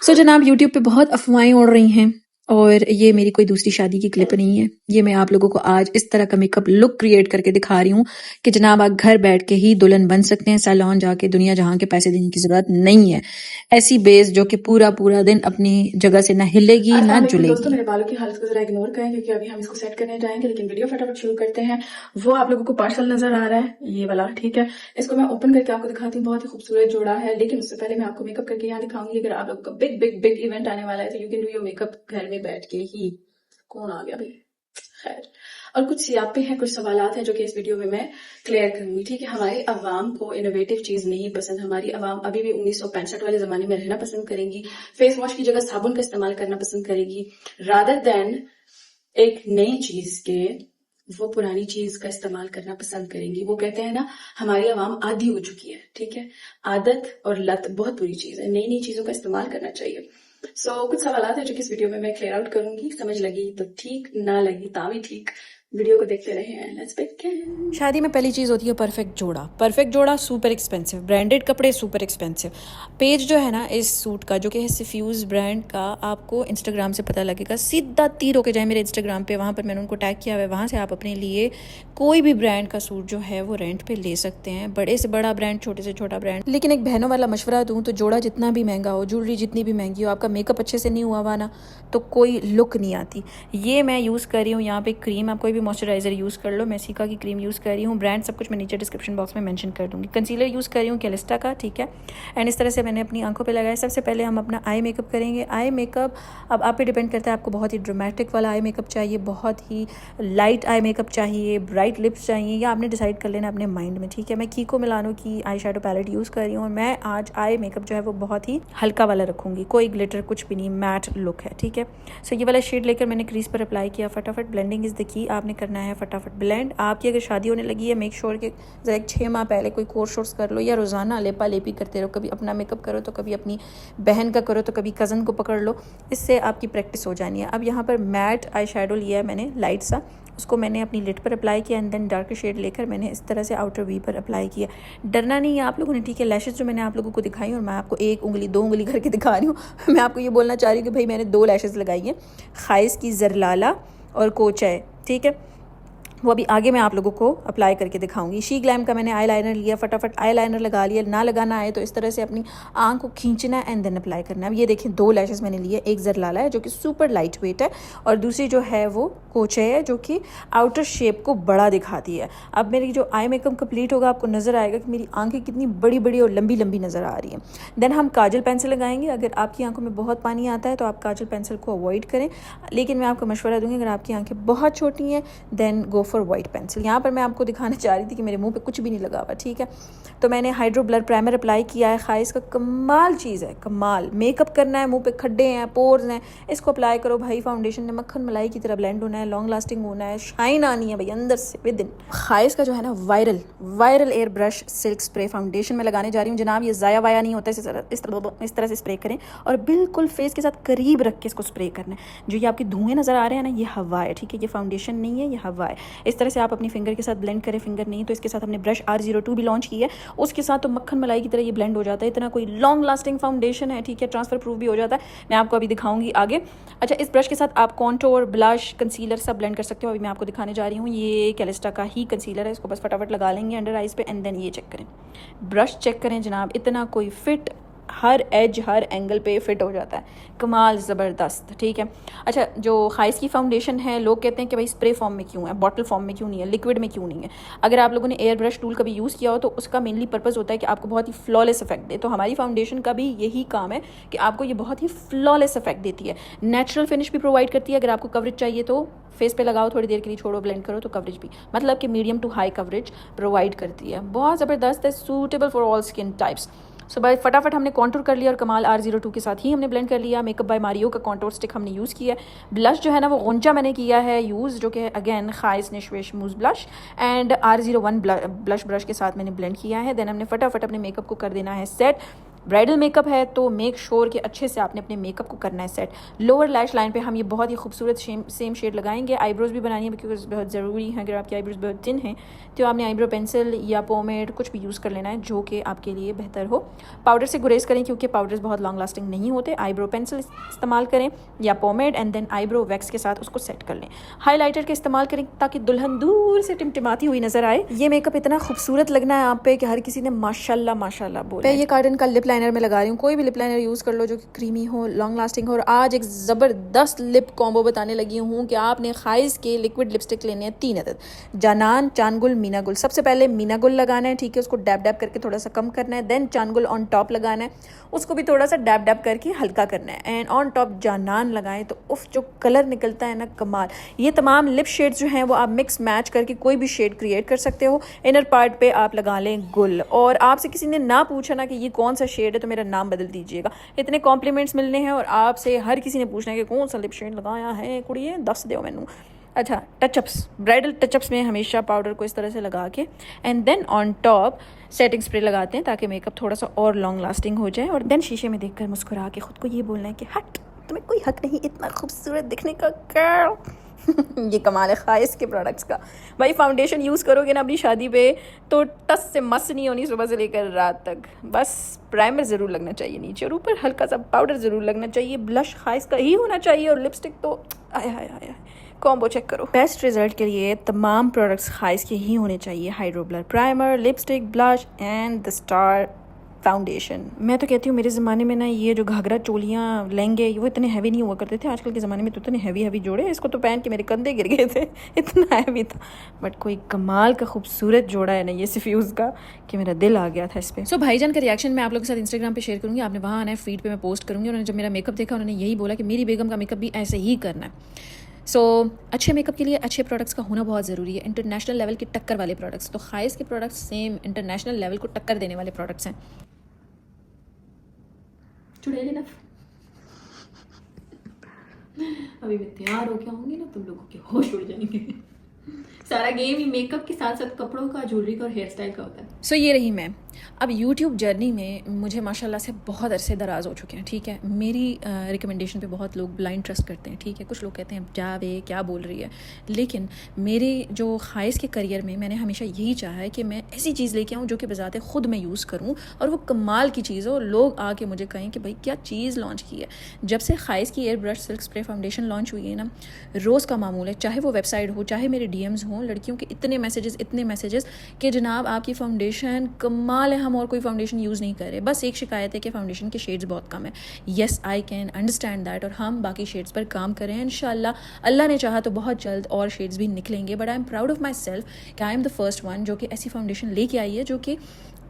सो जनाब यूट्यूब पे बहुत अफवाहें उड़ रही हैं और ये मेरी कोई दूसरी शादी की क्लिप नहीं है। ये मैं आप लोगों को आज इस तरह का मेकअप लुक क्रिएट करके दिखा रही हूँ कि जनाब आप घर बैठ के ही दुल्हन बन सकते हैं। सैलून जाके दुनिया जहां के पैसे देने की जरूरत नहीं है। ऐसी बेस जो कि पूरा पूरा दिन अपनी जगह से ना हिलेगी ना दोस्तों, जुलेगी। मेरे बालों की हालत को जरा इग्नोर करें क्योंकि अभी हम इसको सेट करने जाएंगे, लेकिन वीडियो फटाफट शुरू करते हैं। वो आप लोगों को पार्सल नजर आ रहा है, ये वाला, ठीक है। इसको मैं ओपन करके आपको दिखाती हूँ, बहुत ही खूबसूरत जोड़ा है। लेकिन उससे पहले मैं आपको मेकअप करके यहाँ दिखाऊंगी। अगर आप लोगों का बिग बिग बिग इवेंट आने वाला है तो you can do your makeup घर में बैठ के ही। कौन आ गया भाई? खैर, और कुछ सियापे हैं, कुछ सवालात हैं जो कि इस वीडियो में मैं क्लियर करूंगी, ठीक है। हमारी आवाम को इनोवेटिव चीज नहीं पसंद। हमारी आवाम अभी भी 1965 वाले जमाने में रहना पसंद करेगी। फेस वॉश की जगह साबुन का इस्तेमाल करना पसंद करेगी, रादर देन एक नई चीज के वो पुरानी चीज का इस्तेमाल करना पसंद करेंगी। वो कहते हैं ना, हमारी आवाम आदी हो चुकी है, ठीक है। आदत और लत बहुत बुरी चीज है, नई नई चीजों का इस्तेमाल करना चाहिए। कुछ सवाल है जो कि इस वीडियो में मैं क्लियर आउट करूंगी। समझ लगी तो ठीक, ना लगी ता भी ठीक। वीडियो को देखते रहे। Let's begin. शादी में पहली चीज़ होती है परफेक्ट जोड़ा। परफेक्ट जोड़ा सुपर एक्सपेंसिव, ब्रांडेड कपड़े सुपर एक्सपेंसिव। पेज जो है ना इस सूट का, जो कि है सिफ्यूज ब्रांड का, आपको इंस्टाग्राम से पता लगेगा। सीधा तीर होके जाए मेरे इंस्टाग्राम पे, वहाँ पर मैंने उनको टैग किया हुआ है। वहाँ से आप अपने लिए कोई भी ब्रांड का सूट जो है वो रेंट पे ले सकते हैं। बड़े से बड़ा ब्रांड, छोटे से छोटा ब्रांड। लेकिन एक बहनों वाला मशवरा दूँ तो जोड़ा जितना भी महंगा हो, ज्वेलरी जितनी भी महंगी हो, आपका मेकअप अच्छे से नहीं हुआ हुआ ना तो कोई लुक नहीं आती। ये मैं यूज़ कर रही हूँ यहाँ पे क्रीम। आप कोई भी मॉइस्चराइजर यूज़ कर लो। मैं सीका की क्रीम यूज़ कर रही हूँ। ब्रांड सब कुछ मैं नीचे डिस्क्रिप्शन बॉक्स में मेंशन कर दूँगी। कंसीलर यूज़ कर रही हूँ कैलिस्टा का, ठीक है। एंड इस तरह से मैंने अपनी आंखों पे लगाया। सबसे पहले हम अपना आई मेकअप करेंगे। आई मेकअप अब आप पे डिपेंड करता है, आपको बहुत ही ड्रामेटिक वाला आई मेकअप चाहिए, बहुत ही लाइट आई मेकअप चाहिए, ब्राइट लिप्स चाहिए, या आपने डिसाइड कर लेना अपने माइंड में, ठीक है। मैं कीको मिलानो की आई शेडो पैलेट यूज़ कर रही हूँ और मैं आज आई मेकअप जो है वो बहुत ही हल्का वाला रखूँगी। कोई ग्लिटर कुछ भी नहीं, मैट लुक है, ठीक है। सो ये वाला शेड लेकर मैंने क्रीज पर अप्लाई किया। फटाफट ब्लेंडिंग इज़ द की। आपने करना है फटाफट ब्लेंड। आपकी अगर शादी होने लगी है, मेक श्योर कि ज़रा 6 माह पहले कोई कोर्स शोर्स कर लो, या रोज़ाना लेपा लेपी करते रहो। कभी अपना मेकअप करो तो कभी अपनी बहन का करो तो कभी कज़न को पकड़ लो। इससे आपकी प्रैक्टिस हो जानी है। अब यहाँ पर मैट आई शेडो लिया है मैंने, लाइट सा। उसको मैंने अपनी लिड पर अप्लाई किया एंड देन डार्क शेड लेकर मैंने इस तरह से आउटर वी पर अप्लाई किया। डरना नहीं है आप लोगों ने, ठीक है। लैशेज जो मैंने आप लोगों को दिखाई, और मैं आपको 1 उंगली 2 उंगली करके दिखा रही हूँ। मैं आपको ये बोलना चाह रही हूँ कि भाई मैंने 2 लैशेज लगाई हैं, खाइस की, जरलाला और कोचाय, ठीक है। वो अभी आगे मैं आप लोगों को अप्लाई करके दिखाऊंगी। शी ग्लैम का मैंने आई लाइनर लिया। फटाफट आई लाइनर लगा लिया। ना लगाना आए तो इस तरह से अपनी आंख को खींचना है एंड देन अप्लाई करना है। अब ये देखें 2 लैशेस मैंने लिए। एक जरलाला है जो कि सुपर लाइट वेट है, और दूसरी जो है वो कोचे है जो कि आउटर शेप को बड़ा दिखाती है। अब मेरी जो आई मेकअप कंप्लीट होगा, आपको नज़र आएगा कि मेरी आंखें कितनी बड़ी बड़ी और लंबी लंबी नज़र आ रही हैं। देन हम काजल पेंसिल लगाएंगे। अगर आपकी आंखों में बहुत पानी आता है तो आप काजल पेंसिल को अवॉइड करें, लेकिन मैं आपको मशवरा दूंगी अगर आपकी आंखें बहुत छोटी हैं then go for white pencil. यहाँ पर मैं आपको दिखाना चाह रही थी कि मेरे मुंह पे कुछ भी नहीं लगा हुआ, ठीक है। तो मैंने हाइड्रो ब्लर प्राइमर अप्लाई किया है। खाइस का कमाल चीज़ है, कमाल। मेकअप करना है, मुंह पे खड्डे हैं, पोर्स हैं, इसको अप्लाई करो भाई। फाउंडेशन ने मक्खन मलाई की तरह ब्लेंड होना है, लॉन्ग लास्टिंग होना है, शाइन आनी है भाई अंदर से विद इन। खाइस का जो है ना viral air brush silk spray foundation में लगाने जा रही हूँ जनाब। ये ज़ाया वाया नहीं होता, इस तरह से स्प्रे करें और बिल्कुल फेस के साथ करीब रख के इसको स्प्रे करना है। जो ये आपके धुएं नज़र आ रहे हैं ना, ये हवा है, ठीक है। ये फाउंडेशन नहीं है, ये हवा है। इस तरह से आप अपनी फिंगर के साथ ब्लेंड करें। फिंगर नहीं तो इसके साथ हमने ब्रश R02 भी लॉन्च की है, उसके साथ तो मक्खन मलाई की तरह ये ब्लेंड हो जाता है। इतना कोई लॉन्ग लास्टिंग फाउंडेशन है, ठीक है। ट्रांसफर प्रूफ भी हो जाता है। मैं आपको अभी दिखाऊंगी आगे। अच्छा, इस ब्रश के साथ आप कॉन्टोर, ब्लश, कंसीलर सब ब्लेंड कर सकते हो। अभी मैं आपको दिखाने जा रही हूँ। ये कैलिस्टा का ही कंसीलर है, इसको बस फटाफट लगा लेंगे अंडर आइज पे एंड देन ये चेक करें, ब्रश चेक करें जनाब। इतना कोई फिट, हर एज हर एंगल पे फिट हो जाता है, कमाल ज़बरदस्त, ठीक है। अच्छा, जो खाइस की फाउंडेशन है, लोग कहते हैं कि भाई स्प्रे फॉर्म में क्यों है, बॉटल फॉर्म में क्यों नहीं है, लिक्विड में क्यों नहीं है। अगर आप लोगों ने एयर ब्रश टूल कभी यूज़ किया हो तो उसका मेनली पर्पस होता है कि आपको बहुत ही फ्लॉलेस इफेक्ट दे। तो हमारी फाउंडेशन का भी यही काम है कि आपको ये बहुत ही फ्लॉलेस इफेक्ट देती है, नेचुरल फिनिश भी प्रोवाइड करती है। अगर आपको कवरेज चाहिए तो फेस पे लगाओ, थोड़ी देर के लिए छोड़ो, ब्लेंड करो तो कवरेज भी, मतलब कि medium to high coverage provide करती है। बहुत ज़बरदस्त है, suitable for all skin types. So भाई फटाफट हमने कॉन्टूर कर लिया और कमाल R02 के साथ ही हमने ब्लेंड कर लिया। मेकअप बाय मारियो का कॉन्टूर स्टिक हमने यूज़ किया है। ब्लश जो है ना वो गुंचा मैंने किया है यूज़, जो कि अगेन खाइस निश्वेश मूज blush and R01 blush brush के साथ मैंने ब्लेंड किया है। देन हमने फटाफट अपने मेकअप को कर देना है सेट। ब्राइडल मेकअप है तो मेक श्योर कि अच्छे से आपने अपने मेकअप को करना है सेट। लोअर लैश लाइन पे हम ये बहुत ही खूबसूरत सेम शेड लगाएंगे। आईब्रोज भी बनानी है क्योंकि बहुत ज़रूरी है, अगर आपकी आईब्रोज बहुत थिन हैं तो आपने आईब्रो पेंसिल या पोमेड कुछ भी यूज़ कर लेना है जो कि आपके लिए बेहतर हो। पाउडर से गुरेज करें क्योंकि पाउडर्स बहुत लॉन्ग लास्टिंग नहीं होते। आईब्रो पेंसिल इस्तेमाल करें या pomade and then eyebrow wax के साथ उसको सेट कर लें। हाईलाइटर का इस्तेमाल करें ताकि दुल्हन दूर से टिमटिमाती हुई नजर आए। ये मेकअप इतना खूबसूरत लगना है आप पे कि हर किसी ने माशाल्लाह माशाल्लाह बोला। ये कार्डन का लिप लाइनर में लगा रही हूँ, कोई भी लिप लाइनर यूज़ कर लो जो कि क्रीमी हो, लॉन्ग लास्टिंग हो। और आज एक ज़बरदस्त लिप कॉम्बो बताने लगी हूँ कि आपने खाइस के लिक्विड लिपस्टिक लेने हैं 3 अदद, जानान, चानगुल, मीना गुल। सबसे पहले मीना गुल लगाना है, ठीक है, उसको डैब डैब करके थोड़ा सा कम करना है। देन चानगुल ऑन टॉप लगाना है, उसको भी थोड़ा सा डैब डैब करके हल्का करना है। एंड ऑन टॉप जानान लगाएं तो उफ जो कलर निकलता है ना कमाल। ये तमाम लिप शेड्स जो हैं वो आप मिक्स मैच करके कोई भी शेड क्रिएट कर सकते हो। इनर पार्ट पे आप लगा लें गुल। और आपसे किसी ने ना पूछा ना कि ये कौन सा शेड है तो मेरा नाम बदल दीजिएगा। इतने कॉम्प्लीमेंट्स मिलने हैं और आपसे हर किसी ने पूछना है कि कौन सा लिप शेड लगाया है कुड़िए, दस दो मैनू। अच्छा, टचअप्स, ब्राइडल टचअप्स में हमेशा पाउडर को इस तरह से लगा के and then on top setting spray लगाते हैं ताकि मेकअप थोड़ा सा और लॉन्ग लास्टिंग हो जाए। और देन शीशे में देखकर मुस्कुरा के खुद को ये बोलना है कि हट, तुम्हें कोई हक नहीं इतना खूबसूरत दिखने का गर्ल। ये कमाल है खाइस के प्रोडक्ट्स का। भाई फाउंडेशन यूज़ करोगे ना अपनी शादी पे तो टस से मस नहीं होनी सुबह से लेकर रात तक। बस प्राइमर ज़रूर लगना चाहिए नीचे और ऊपर हल्का सा पाउडर ज़रूर लगना चाहिए। ब्लश खाइस का ही होना चाहिए और लिपस्टिक तो आया आया आया कॉम्बो चेक करो। बेस्ट रिजल्ट के लिए तमाम प्रोडक्ट्स खाइस के ही होने चाहिए। Hydro blur primer, lipstick, blush and the star foundation. मैं तो कहती हूँ मेरे ज़माने में ना ये जो घाघरा चोलियाँ लहंगे वो इतने हैवी नहीं हुआ करते थे। आजकल के ज़माने में तो इतने हैवी जोड़े, इसको तो पहन के मेरे कंधे गिर गए थे, इतना हैवी था। बट कोई कमाल का खूबसूरत जोड़ा है ना ये सिफ्यूज़ का कि मेरा दिल आ गया था इस पर। सो भाईजान का रिएक्शन मैं आप लोगों के साथ इंस्टाग्राम पे शेयर करूँगी, आपने वहाँ आना है, फीड पे मैं पोस्ट करूँगी। उन्होंने जब मेरा मेकअप देखा उन्होंने यही बोला कि मेरी बेगम का मेकअप भी ऐसे ही करना है। सो अच्छे मेकअप के लिए अच्छे प्रोडक्ट्स का होना बहुत ज़रूरी है, इंटरनेशनल लेवल की टक्कर वाले प्रोडक्ट्स। तो खाइस के प्रोडक्ट्स सेम इंटरनेशनल लेवल को टक्कर देने वाले प्रोडक्ट्स हैं। चुड़ैल इनफ। अभी मैं तैयार हो के आऊँगी ना तुम लोगों के होश उड़ जाएंगे। सारा गेम ही मेकअप के साथ साथ कपड़ों का, ज्वेलरी का और हेयर स्टाइल का होता है। सो ये रही मैं। अब यूट्यूब जर्नी में मुझे माशाल्लाह से बहुत अरसे दराज हो चुके हैं, ठीक है। मेरी रिकमेंडेशन पे बहुत लोग ब्लाइंड ट्रस्ट करते हैं, ठीक है। कुछ लोग कहते हैं जा वे क्या बोल रही है, लेकिन मेरे जो खाइस के करियर में मैंने हमेशा यही चाहा है कि मैं ऐसी चीज़ लेके आऊँ जो कि बजाते ख़ुद मैं यूज़ करूँ और वो कमाल की चीज़ हो और लोग आके मुझे कहें कि भाई क्या चीज़ लॉन्च की है। जब से खाइस की air brush silk spray foundation launch हुई है ना, रोज़ का मामूल है, चाहे वो वेबसाइट हो चाहे मेरे DMs हों, लड़कियों के इतने मैसेजेस कि जनाब आपकी फाउंडेशन कमाल है, हम और कोई फाउंडेशन यूज़ नहीं कर रहे। बस एक शिकायत है कि फाउंडेशन के शेड्स बहुत कम है। Yes I can understand that और हम बाकी शेड्स पर काम करें इंशाल्लाह। अल्लाह ने चाहा तो बहुत जल्द और शेड्स भी निकलेंगे। But I am proud of my self कि I am the first one जो कि ऐसी फाउंडेशन लेके आई है जो कि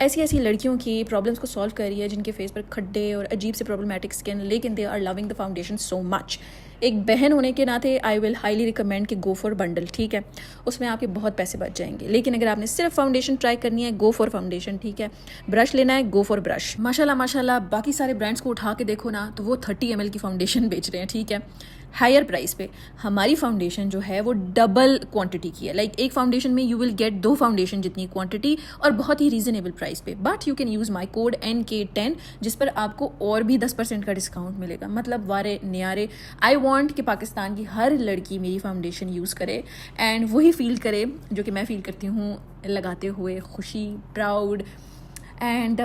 ऐसी लड़कियों की प्रॉब्लम्स को सॉल्व कर रही है जिनके फेस पर खड्डे और अजीब से प्रॉब्लमैटिक स्किन, लेकिन they are loving the foundation so much. एक बहन होने के नाते आई विल हाईली रिकमेंड कि गो फॉर बंडल, ठीक है। उसमें आपके बहुत पैसे बच जाएंगे। लेकिन अगर आपने सिर्फ फाउंडेशन ट्राई करनी है, गो फॉर फाउंडेशन, ठीक है। ब्रश लेना है, गो फॉर ब्रश। माशाल्लाह बाकी सारे ब्रांड्स को उठा के देखो ना तो वो 30 ml की फाउंडेशन बेच रहे हैं, ठीक है, हायर प्राइस पे। हमारी फाउंडेशन जो है वो डबल क्वांटिटी की है। लाइक एक फाउंडेशन में यू विल गेट 2 फाउंडेशन जितनी क्वांटिटी और बहुत ही रीजनेबल प्राइस पे। But you can use my code NK10 जिस पर आपको और भी 10% का डिस्काउंट मिलेगा। मतलब वारे न्यारे। आई वॉन्ट कि पाकिस्तान की हर लड़की मेरी फाउंडेशन यूज़ करे एंड वही फील करे जो कि मैं फ़ील करती हूँ लगाते हुए, खुशी, proud. And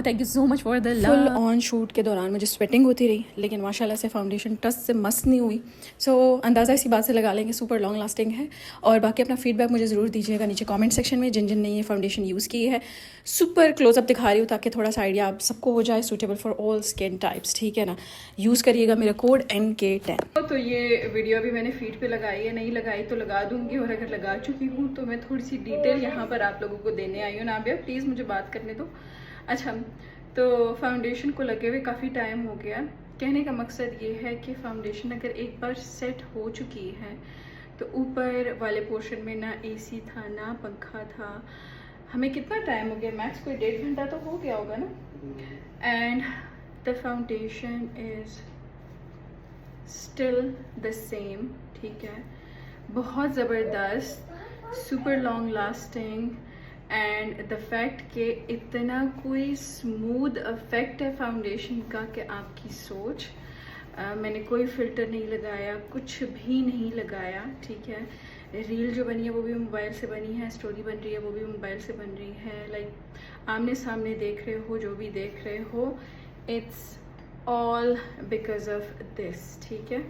thank you so much for the love. Full on shoot के दौरान मुझे स्वेटिंग होती रही लेकिन माशाल्लाह से फाउंडेशन टच से मस्त नहीं हुई। सो अंदाज़ा इसी बात से लगा लेंगे सुपर लॉन्ग लास्टिंग है। और बाकी अपना फीडबैक मुझे ज़रूर दीजिएगा नीचे कमेंट सेक्शन में, जिन ने ये फाउंडेशन यूज़ की है। सुपर क्लोजअप दिखा रही हूँ ताकि थोड़ा सा आइडिया आप सबको हो जाए, suitable for all skin types, ठीक है ना। यूज़ करिएगा मेरा कोड NK10। तो ये वीडियो भी मैंने फीड पे लगाई है, नहीं लगाई तो लगा दूँगी, और अगर लगा चुकी हूँ तो मैं थोड़ी सी डिटेल यहाँ पर आप लोगों को देने आई हूँ। ना भैया प्लीज़ मुझे बात करने दो। अच्छा, तो फाउंडेशन को लगे हुए काफ़ी टाइम हो गया। कहने का मकसद ये है कि फाउंडेशन अगर एक बार सेट हो चुकी है तो ऊपर वाले पोर्शन में ना AC था ना पंखा था। हमें कितना टाइम हो गया, मैक्स कोई 1.5 घंटा तो हो गया होगा ना। And the foundation is still the same, ठीक है। बहुत ज़बरदस्त, super long lasting, and the fact कि इतना कोई स्मूथ इफेक्ट है फाउंडेशन का कि आपकी सोच। मैंने कोई फिल्टर नहीं लगाया, कुछ भी नहीं लगाया, ठीक है। रील जो बनी है वो भी मोबाइल से बनी है, स्टोरी बन रही है वो भी मोबाइल से बन रही है। लाइक आमने सामने देख रहे हो, जो भी देख रहे हो, it's all because of this, ठीक है।